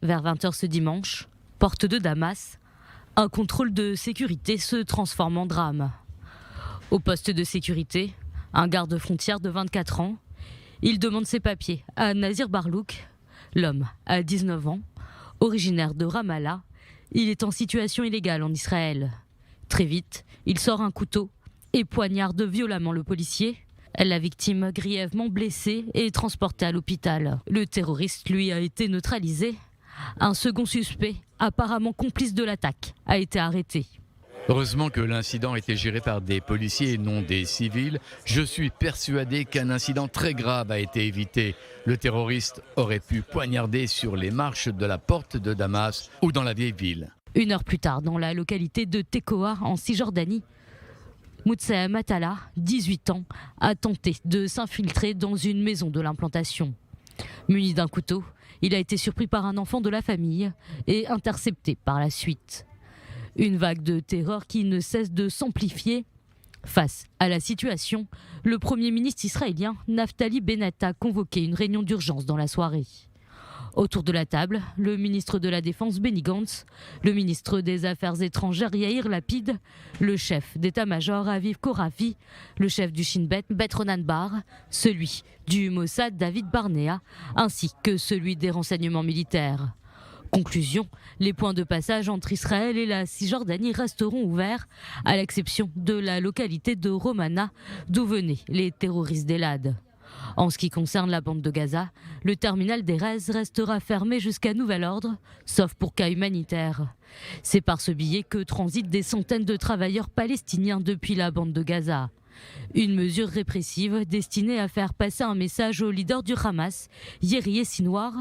vers 20 h ce dimanche, porte de Damas, un contrôle de sécurité se transforme en drame. Au poste de sécurité, un garde-frontière de 24 ans, il demande ses papiers à Nazir Barlouk. L'homme a 19 ans, originaire de Ramallah. Il est en situation illégale en Israël. Très vite, il sort un couteau et poignarde violemment le policier. La victime, grièvement blessée, est transportée à l'hôpital. Le terroriste, lui, a été neutralisé. Un second suspect, apparemment complice de l'attaque, a été arrêté. Heureusement que l'incident était géré par des policiers et non des civils. Je suis persuadé qu'un incident très grave a été évité. Le terroriste aurait pu poignarder sur les marches de la porte de Damas ou dans la vieille ville. 1 heure plus tard, dans la localité de Tekoa, en Cisjordanie, Moussa Matala, 18 ans, a tenté de s'infiltrer dans une maison de l'implantation. Muni d'un couteau, il a été surpris par un enfant de la famille et intercepté par la suite. Une vague de terreur qui ne cesse de s'amplifier. Face à la situation, le Premier ministre israélien Naftali Bennett a convoqué une réunion d'urgence dans la soirée. Autour de la table, le ministre de la Défense Benny Gantz, le ministre des Affaires étrangères Yair Lapid, le chef d'état-major Aviv Korafi, le chef du Shin Bet Ronan Bar, celui du Mossad David Barnea, ainsi que celui des renseignements militaires. Conclusion, les points de passage entre Israël et la Cisjordanie resteront ouverts, à l'exception de la localité de Romana, d'où venaient les terroristes d'Elad. En ce qui concerne la bande de Gaza, le terminal d'Erez restera fermé jusqu'à nouvel ordre, sauf pour cas humanitaires. C'est par ce billet que transitent des centaines de travailleurs palestiniens depuis la bande de Gaza. Une mesure répressive destinée à faire passer un message au leader du Hamas, Yeri Sinwar.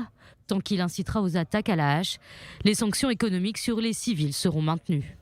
Tant qu'il incitera aux attaques à la hache, les sanctions économiques sur les civils seront maintenues.